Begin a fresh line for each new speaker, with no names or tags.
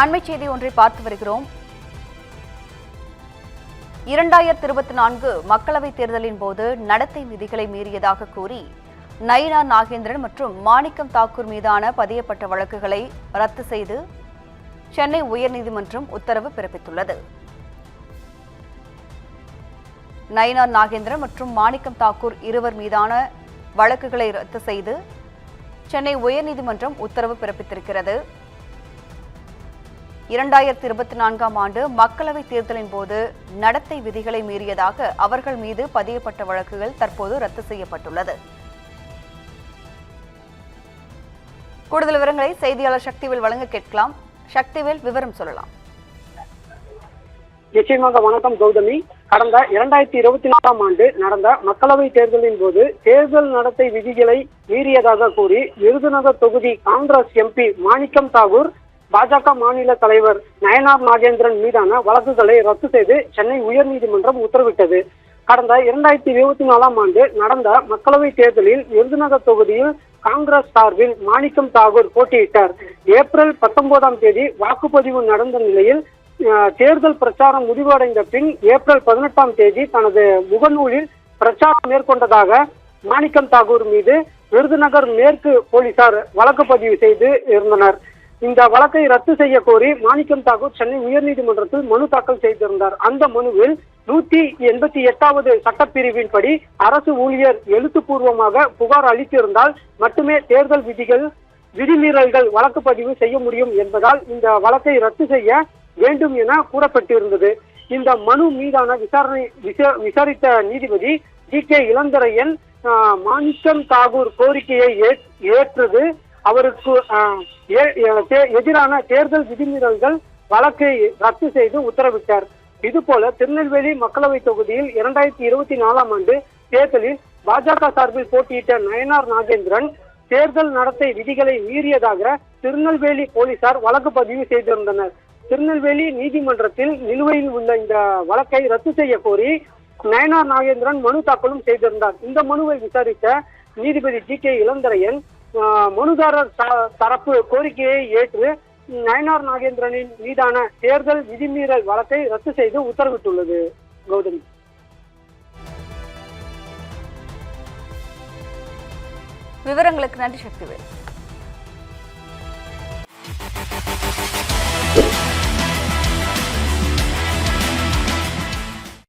அண்மை செய்தி ஒன்றை பார்த்து வருகிறோம். 2024 மக்களவைத் தேர்தலின் போது நடத்தை விதிகளை மீறியதாக கூறி நயினார் நாகேந்திரன் மற்றும் மாணிக்கம் தாக்கூர் மீதான பதியப்பட்ட வழக்குகளை ரத்து செய்து சென்னை உயர்நீதிமன்றம் உத்தரவு பிறப்பித்துள்ளது. நயினார் நாகேந்திரன் மற்றும் மாணிக்கம் தாக்கூர் இருவர் மீதான வழக்குகளை ரத்து செய்து சென்னை உயர்நீதிமன்றம் உத்தரவு பிறப்பித்திருக்கிறது. 2024 ஆண்டு மக்களவைத் தேர்தலின் போது நடத்தை விதிகளை மீறியதாக அவர்கள் மீது பதியப்பட்ட வழக்குகள் தற்போது ரத்து செய்யப்பட்டுள்ளது. கூடுதல் விவரங்களை செய்தியாளர் சக்திவேல் வழங்க கேட்கலாம். சக்திவேல், விவரம் சொல்லலாம்.
நிச்சயமாக. வணக்கம் கௌதமி. கடந்த 2024 ஆண்டு நடந்த மக்களவை தேர்தலின் போது தேர்தல் நடத்தை விதிகளை மீறியதாக கூறி விருதுநகர் தொகுதி காங்கிரஸ் எம்பி மாணிக்கம் தாக்கூர், பாஜக மாநில தலைவர் நயினார் நாகேந்திரன் மீதான வழக்குகளை ரத்து செய்து சென்னை உயர்நீதிமன்றம் உத்தரவிட்டது. கடந்த 2024 ஆண்டு நடந்த மக்களவை தேர்தலில் விருதுநகர் தொகுதியில் காங்கிரஸ் சார்பில் மாணிக்கம் தாக்கூர் போட்டியிட்டார். ஏப்ரல் 19 வாக்குப்பதிவு நடந்த நிலையில் தேர்தல் பிரச்சாரம் முடிவடைந்த பின் ஏப்ரல் 18 தனது முகநூலில் பிரச்சாரம் மேற்கொண்டதாக மாணிக்கம் தாக்கூர் மீது விருதுநகர் மேற்கு போலீசார் வழக்கு பதிவு செய்து இருந்தனர். இந்த வழக்கை ரத்து செய்ய கோரி மாணிக்கம் தாக்கூர் சென்னை உயர்நீதிமன்றத்தில் மனு தாக்கல் செய்திருந்தார். அந்த மனுவில் 188வது சட்டப்பிரிவின்படி அரசு ஊழியர் எழுத்துப்பூர்வமாக புகார் அளித்திருந்தால் மட்டுமே தேர்தல் விதிமீறல்கள் வழக்கு பதிவு செய்ய முடியும் என்பதால் இந்த வழக்கை ரத்து செய்ய வேண்டும் என கூறப்பட்டிருந்தது. இந்த மனு மீதான விசாரித்த நீதிபதி ஜி.கே. இளந்திரையன் மாணிக்கம் தாக்கூர் கோரிக்கையை ஏற்றது அவருக்கு எதிரான தேர்தல் விதிமீறல்கள் வழக்கை ரத்து செய்து உத்தரவிட்டார். இதுபோல திருநெல்வேலி மக்களவை தொகுதியில் 2024 ஆண்டு தேர்தலில் பாஜக சார்பில் போட்டியிட்ட நயினார் நாகேந்திரன் தேர்தல் நடத்தை விதிகளை மீறியதாக திருநெல்வேலி போலீசார் வழக்கு பதிவு செய்திருந்தனர். திருநெல்வேலி நீதிமன்றத்தில் நிலுவையில் உள்ள இந்த வழக்கை ரத்து செய்ய கோரி நயினார் நாகேந்திரன் மனு தாக்கலும் செய்திருந்தார். இந்த மனுவை விசாரித்த நீதிபதி ஜி.கே. இளந்திரையன் மனுதாரர் தரப்பு கோரிக்கையை ஏற்று நயினார் நாகேந்திரனின் மீதான தேர்தல் விதிமீறல் வழக்கை ரத்து செய்து உத்தரவிட்டுள்ளது. கௌதமி,
விவரங்களுக்கு நன்றி சக்திவேல்.